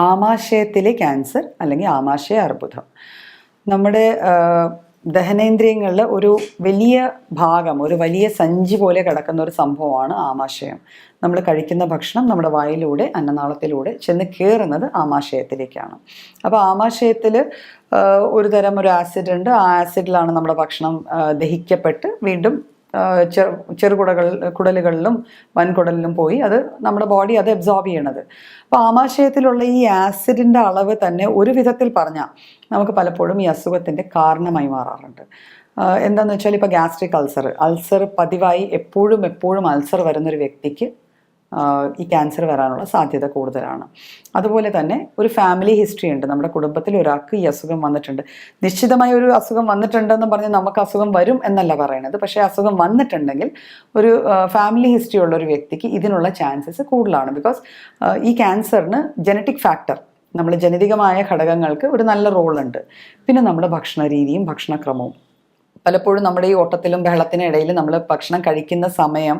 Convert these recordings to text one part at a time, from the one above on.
ആമാശയത്തിലെ cancer അല്ലെങ്കിൽ ആമാശയ അർബുദം നമ്മുടെ ദഹനേന്ദ്രിയങ്ങളിൽ ഒരു വലിയ ഭാഗം, ഒരു വലിയ സഞ്ചി പോലെ കിടക്കുന്ന ഒരു സംഭവമാണ് ആമാശയം. നമ്മൾ കഴിക്കുന്ന ഭക്ഷണം നമ്മുടെ വായിലൂടെ, അന്നനാളത്തിലൂടെ ചെന്ന് കയറുന്നത് ആമാശയത്തിലേക്കാണ്. അപ്പോൾ ആമാശയത്തിൽ ഒരു തരം ഒരു ആസിഡ് ഉണ്ട്. ആ ആസിഡിലാണ് നമ്മുടെ ഭക്ഷണം ദഹിക്കപ്പെട്ട് വീണ്ടും കുടലുകളിലും വൻകുടലിലും പോയി അത് നമ്മുടെ ബോഡി അത് അബ്സോർബ് ചെയ്യണത്. അപ്പോൾ ആമാശയത്തിലുള്ള ഈ ആസിഡിൻ്റെ അളവ് തന്നെ ഒരു വിധത്തിൽ പറഞ്ഞാൽ നമുക്ക് പലപ്പോഴും ഈ അസുഖത്തിൻ്റെ കാരണമായി മാറാറുണ്ട്. എന്താണെന്ന് വെച്ചാൽ ഇപ്പോൾ ഗ്യാസ്ട്രിക് അൾസർ പതിവായി എപ്പോഴും അൾസർ വരുന്നൊരു വ്യക്തിക്ക് ഈ ക്യാൻസർ വരാനുള്ള സാധ്യത കൂടുതലാണ്. അതുപോലെ തന്നെ ഒരു ഫാമിലി ഹിസ്റ്ററി ഉണ്ട്. നമ്മുടെ കുടുംബത്തിൽ ഒരാൾക്ക് ഈ അസുഖം വന്നിട്ടുണ്ട്. നിശ്ചിതമായ ഒരു അസുഖം വന്നിട്ടുണ്ടെന്ന് പറഞ്ഞ് നമുക്ക് അസുഖം വരും എന്നല്ല പറയുന്നത്. പക്ഷേ അസുഖം വന്നിട്ടുണ്ടെങ്കിൽ ഒരു ഫാമിലി ഹിസ്റ്ററി ഉള്ള ഒരു വ്യക്തിക്ക് ഇതിനുള്ള ചാൻസസ് കൂടുതലാണ്. ബിക്കോസ് ഈ ക്യാൻസറിന് ജനറ്റിക് ഫാക്ടർ, നമ്മൾ ജനിതകമായ ഘടകങ്ങൾക്ക് ഒരു നല്ല റോളുണ്ട്. പിന്നെ നമ്മുടെ ഭക്ഷണ രീതിയും ഭക്ഷണക്രമവും. പലപ്പോഴും നമ്മുടെ ഈ ഓട്ടത്തിലും ബഹളത്തിനും ഇടയിൽ നമ്മൾ ഭക്ഷണം കഴിക്കുന്ന സമയം,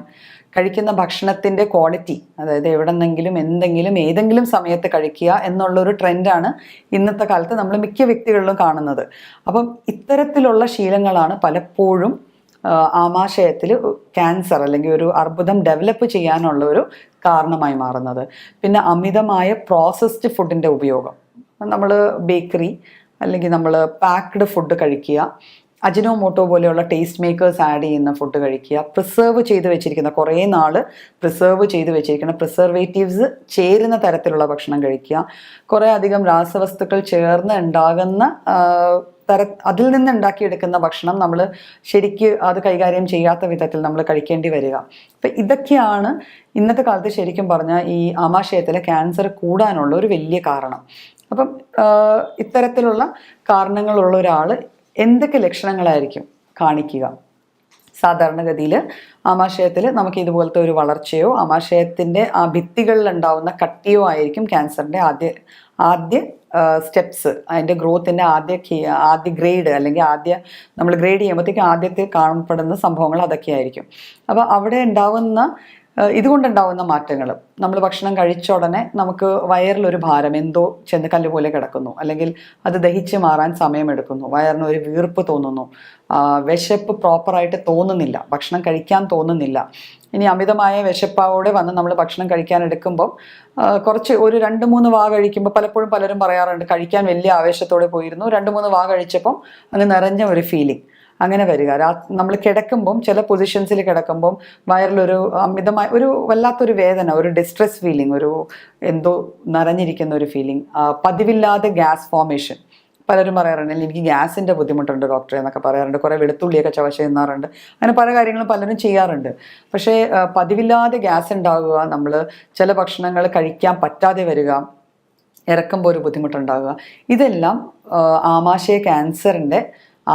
കഴിക്കുന്ന ഭക്ഷണത്തിൻ്റെ ക്വാളിറ്റി, അതായത് ഏതെങ്കിലും സമയത്ത് കഴിക്കുക എന്നുള്ളൊരു ട്രെൻഡാണ് ഇന്നത്തെ കാലത്ത് നമ്മൾ മിക്ക വ്യക്തികളിലും കാണുന്നത്. അപ്പം ഇത്തരത്തിലുള്ള ശീലങ്ങളാണ് പലപ്പോഴും ആമാശയത്തിൽ ക്യാൻസർ അല്ലെങ്കിൽ ഒരു അർബുദം ഡെവലപ്പ് ചെയ്യാനുള്ള ഒരു കാരണമായി മാറുന്നത്. പിന്നെ അമിതമായ പ്രോസസ്ഡ് ഫുഡിൻ്റെ ഉപയോഗം, നമ്മൾ ബേക്കറി അല്ലെങ്കിൽ നമ്മൾ പാക്ക്ഡ് ഫുഡ് കഴിക്കുക, അജിനോമോട്ടോ പോലെയുള്ള ടേസ്റ്റ് മേക്കേഴ്സ് ആഡ് ചെയ്യുന്ന ഫുഡ് കഴിക്കുക, പ്രിസർവ് ചെയ്ത് വെച്ചിരിക്കുന്ന കുറേ നാൾ പ്രിസർവ് ചെയ്ത് വെച്ചിരിക്കുന്ന പ്രിസർവേറ്റീവ്സ് ചേരുന്ന തരത്തിലുള്ള ഭക്ഷണം കഴിക്കുക, കുറേ അധികം രാസവസ്തുക്കൾ ചേർന്ന് ഉണ്ടാകുന്ന അതിൽ നിന്ന് ഉണ്ടാക്കിയെടുക്കുന്ന ഭക്ഷണം നമ്മൾ ശരിക്ക് അത് കൈകാര്യം ചെയ്യാത്ത വിധത്തിൽ നമ്മൾ കഴിക്കേണ്ടി വരിക. അപ്പം ഇതൊക്കെയാണ് ഇന്നത്തെ കാലത്ത് ശരിക്കും പറഞ്ഞാൽ ഈ ആമാശയത്തിലെ ക്യാൻസർ കൂടാനുള്ള ഒരു വലിയ കാരണം. അപ്പം ഇത്തരത്തിലുള്ള കാരണങ്ങളുള്ള ഒരാൾ എന്തൊക്കെ ലക്ഷണങ്ങളായിരിക്കും കാണിക്കുക? സാധാരണഗതിയിൽ ആമാശയത്തിൽ നമുക്ക് ഇതുപോലത്തെ ഒരു വളർച്ചയോ ആമാശയത്തിൻ്റെ ആ ഭിത്തികളിൽ ഉണ്ടാവുന്ന കട്ടിയോ ആയിരിക്കും ക്യാൻസറിൻ്റെ ആദ്യ സ്റ്റെപ്സ്. അതിൻ്റെ ഗ്രോത്തിൻ്റെ ആദ്യ ഗ്രേഡ് അല്ലെങ്കിൽ നമ്മൾ ഗ്രേഡ് ചെയ്യുമ്പോഴത്തേക്കും ആദ്യത്തെ കാണപ്പെടുന്ന സംഭവങ്ങൾ അതൊക്കെയായിരിക്കും. അപ്പോൾ അവിടെ ഇതുകൊണ്ടുണ്ടാവുന്ന മാറ്റങ്ങൾ, നമ്മൾ ഭക്ഷണം കഴിച്ച ഉടനെ നമുക്ക് വയറിലൊരു ഭാരം, എന്തോ ചെന്ന് കല്ലുപോലെ കിടക്കുന്നു, അല്ലെങ്കിൽ അത് ദഹിച്ച് മാറാൻ സമയമെടുക്കുന്നു, വയറിന് ഒരു വീർപ്പ് തോന്നുന്നു, വിശപ്പ് പ്രോപ്പറായിട്ട് തോന്നുന്നില്ല, ഭക്ഷണം കഴിക്കാൻ തോന്നുന്നില്ല. ഇനി അമിതമായ വിശപ്പോടെ വന്ന് നമ്മൾ ഭക്ഷണം കഴിക്കാൻ എടുക്കുമ്പം കുറച്ച് ഒരു 2-3 വാ കഴിക്കുമ്പോൾ പലപ്പോഴും പലരും പറയാറുണ്ട്, കഴിക്കാൻ വലിയ ആവേശത്തോടെ പോയിരുന്നു, 2-3 വാ കഴിച്ചപ്പം അങ്ങ് നിറഞ്ഞ ഒരു ഫീലിംഗ് അങ്ങനെ വരിക. നമ്മൾ കിടക്കുമ്പം ചില പൊസിഷൻസിൽ കിടക്കുമ്പം വയറിലൊരു അമിതമായ ഒരു വല്ലാത്തൊരു വേദന, ഒരു ഡിസ്ട്രെസ് ഫീലിംഗ്, ഒരു എന്തോ നിറഞ്ഞിരിക്കുന്ന ഒരു ഫീലിംഗ്, പതിവില്ലാതെ ഗ്യാസ് ഫോർമേഷൻ. പലരും പറയാറുണ്ട് എനിക്ക് ഗ്യാസിൻ്റെ ബുദ്ധിമുട്ടുണ്ട് ഡോക്ടറെ എന്നൊക്കെ പറയാറുണ്ട്. കുറേ വെളുത്തുള്ളിയൊക്കെ ചവച്ച് തിന്നാറുണ്ട്. അങ്ങനെ പല കാര്യങ്ങളും പലരും ചെയ്യാറുണ്ട്. പക്ഷേ പതിവില്ലാതെ ഗ്യാസ് ഉണ്ടാകുക, നമ്മൾ ചില ഭക്ഷണങ്ങൾ കഴിക്കാൻ പറ്റാതെ വരിക, ഇറക്കുമ്പോൾ ഒരു ബുദ്ധിമുട്ടുണ്ടാകുക, ഇതെല്ലാം ആമാശയ ക്യാൻസറിൻ്റെ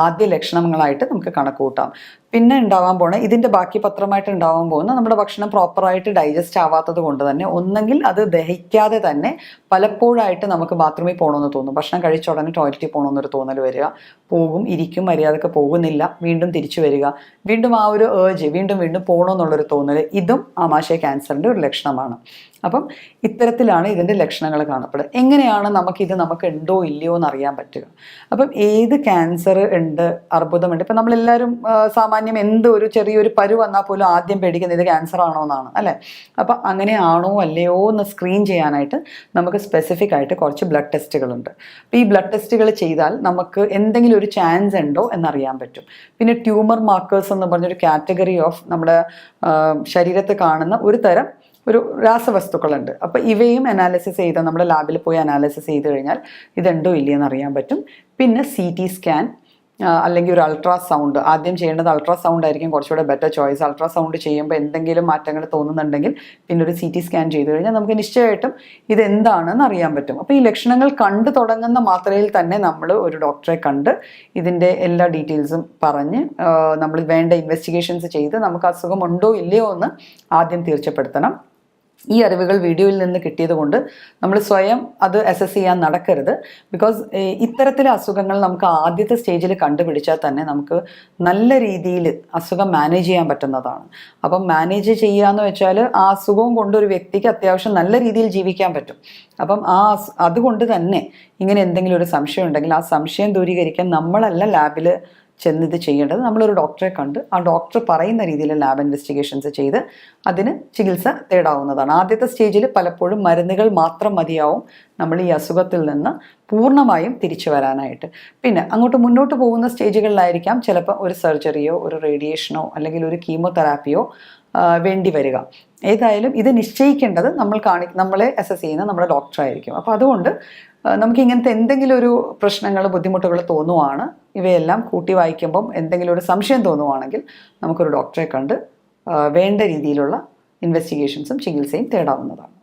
ആദ്യ ലക്ഷണങ്ങളായിട്ട് നമുക്ക് കണക്ക് കൂട്ടാം. പിന്നെ ഉണ്ടാവാൻ പോണ ഇതിൻ്റെ ബാക്കി പത്രമായിട്ട് ഉണ്ടാവാൻ പോകുന്ന നമ്മുടെ ഭക്ഷണം പ്രോപ്പറായിട്ട് ഡൈജസ്റ്റ് ആവാത്തത് കൊണ്ട് തന്നെ ഒന്നെങ്കിൽ അത് ദഹിക്കാതെ തന്നെ പലപ്പോഴായിട്ട് നമുക്ക് ബാത്റൂമിൽ പോകണമെന്ന് തോന്നും, ഭക്ഷണം കഴിച്ച ഉടനെ ടോയ്ലറ്റിൽ പോകണമെന്നൊരു തോന്നൽ വരിക, ഇരിക്കും മര്യാദക്ക് പോകുന്നില്ല, വീണ്ടും തിരിച്ചു വരിക, വീണ്ടും ആ ഒരു വീണ്ടും പോകണമെന്നുള്ളൊരു തോന്നൽ, ഇതും ആമാശയ ക്യാൻസറിൻ്റെ ഒരു ലക്ഷണമാണ്. അപ്പം ഇത്തരത്തിലാണ് ഇതിൻ്റെ ലക്ഷണങ്ങൾ കാണപ്പെടുക. എങ്ങനെയാണ് നമുക്ക് ഉണ്ടോ ഇല്ലയോ എന്ന് അറിയാൻ പറ്റുക? അപ്പം ഏത് ക്യാൻസർ ഉണ്ട്, അർബുദമുണ്ട്, ഇപ്പം നമ്മളെല്ലാവരും സാമാന്യം ഒരു ചെറിയൊരു പരു വന്നാൽ പോലും ആദ്യം പേടിക്കുന്നത് ഇത് ക്യാൻസർ ആണോ എന്നാണ്, അല്ലേ? അപ്പം അങ്ങനെ ആണോ അല്ലയോ എന്ന് സ്ക്രീൻ ചെയ്യാനായിട്ട് നമുക്ക് സ്പെസിഫിക് ആയിട്ട് കുറച്ച് ബ്ലഡ് ടെസ്റ്റുകളുണ്ട്. അപ്പോൾ ഈ ബ്ലഡ് ടെസ്റ്റുകൾ ചെയ്താൽ നമുക്ക് എന്തെങ്കിലും ഒരു ചാൻസ് ഉണ്ടോ എന്നറിയാൻ പറ്റും. പിന്നെ ട്യൂമർ മാർക്കേഴ്സ് എന്ന് പറഞ്ഞൊരു കാറ്റഗറി ഓഫ് നമ്മുടെ ശരീരത്ത് കാണുന്ന ഒരു രാസവസ്തുക്കളുണ്ട്. അപ്പോൾ ഇവയും അനാലിസിസ് ചെയ്ത് നമ്മുടെ ലാബിൽ പോയി അനാലിസിസ് ചെയ്ത് കഴിഞ്ഞാൽ ഇതുണ്ടോ ഇല്ലയെന്ന് അറിയാൻ പറ്റും. പിന്നെ CT സ്കാൻ അല്ലെങ്കിൽ ഒരു അൾട്രാസൗണ്ട്, ആദ്യം ചെയ്യേണ്ടത് അൾട്രാസൗണ്ട് ആയിരിക്കും കുറച്ചുകൂടെ ബെറ്റർ ചോയ്സ്. അൾട്രാസൗണ്ട് ചെയ്യുമ്പോൾ എന്തെങ്കിലും മാറ്റങ്ങൾ തോന്നുന്നുണ്ടെങ്കിൽ പിന്നെ ഒരു CT സ്കാൻ ചെയ്ത് കഴിഞ്ഞാൽ നമുക്ക് നിശ്ചയമായിട്ടും ഇതെന്താണെന്ന് അറിയാൻ പറ്റും. അപ്പോൾ ഈ ലക്ഷണങ്ങൾ കണ്ടു തുടങ്ങുന്ന മാത്രയിൽ തന്നെ നമ്മൾ ഒരു ഡോക്ടറെ കണ്ട് ഇതിൻ്റെ എല്ലാ ഡീറ്റെയിൽസും പറഞ്ഞ് നമ്മൾ വേണ്ട ഇൻവെസ്റ്റിഗേഷൻസ് ചെയ്ത് നമുക്ക് അസുഖം ഉണ്ടോ ഇല്ലയോ എന്ന് ആദ്യം തീർച്ചപ്പെടുത്തണം. ഈ അറിവുകൾ വീഡിയോയിൽ നിന്ന് കിട്ടിയത് കൊണ്ട് നമ്മൾ സ്വയം അത് അസസ് ചെയ്യാൻ നടക്കരുത്. ബിക്കോസ് ഇത്തരത്തിലെ അസുഖങ്ങൾ നമുക്ക് ആദ്യത്തെ സ്റ്റേജിൽ കണ്ടുപിടിച്ചാൽ തന്നെ നമുക്ക് നല്ല രീതിയിൽ അസുഖം മാനേജ് ചെയ്യാൻ പറ്റുന്നതാണ്. അപ്പം മാനേജ് ചെയ്യാന്ന് വെച്ചാൽ ആ അസുഖവും കൊണ്ട് ഒരു വ്യക്തിക്ക് അത്യാവശ്യം നല്ല രീതിയിൽ ജീവിക്കാൻ പറ്റും. അപ്പം അതുകൊണ്ട് തന്നെ ഇങ്ങനെ എന്തെങ്കിലും ഒരു സംശയം ഉണ്ടെങ്കിൽ ആ സംശയം ദൂരീകരിക്കാൻ നമ്മളല്ല ലാബിൽ ചെന്നിത് ചെയ്യേണ്ടത്. നമ്മളൊരു ഡോക്ടറെ കണ്ട് ആ ഡോക്ടർ പറയുന്ന രീതിയിൽ ലാബ് ഇൻവെസ്റ്റിഗേഷൻസ് ചെയ്ത് അതിന് ചികിത്സ തേടാവുന്നതാണ്. ആദ്യത്തെ സ്റ്റേജിൽ പലപ്പോഴും മരുന്നുകൾ മാത്രം മതിയാവും നമ്മൾ ഈ അസുഖത്തിൽ നിന്ന് പൂർണ്ണമായും തിരിച്ചു വരാനായിട്ട്. പിന്നെ അങ്ങോട്ട് മുന്നോട്ട് പോകുന്ന സ്റ്റേജുകളിലായിരിക്കാം ചിലപ്പോൾ ഒരു സർജറിയോ ഒരു റേഡിയേഷനോ അല്ലെങ്കിൽ ഒരു കീമോതെറാപ്പിയോ വേണ്ടി വരിക. ഏതായാലും ഇത് നിശ്ചയിക്കേണ്ടത് നമ്മളെ അസസ് ചെയ്യുന്ന നമ്മുടെ ഡോക്ടറായിരിക്കും. അപ്പോൾ അതുകൊണ്ട് നമുക്ക് ഇങ്ങനത്തെ എന്തെങ്കിലും ഒരു പ്രശ്നങ്ങൾ ബുദ്ധിമുട്ടുകൾ തോന്നുവാണ്, ഇവയെല്ലാം കൂട്ടി വായിക്കുമ്പം എന്തെങ്കിലും ഒരു സംശയം തോന്നുവാണെങ്കിൽ നമുക്കൊരു ഡോക്ടറെ കണ്ട് വേണ്ട രീതിയിലുള്ള ഇൻവെസ്റ്റിഗേഷൻസും ചികിത്സയും തേടാവുന്നതാണ്.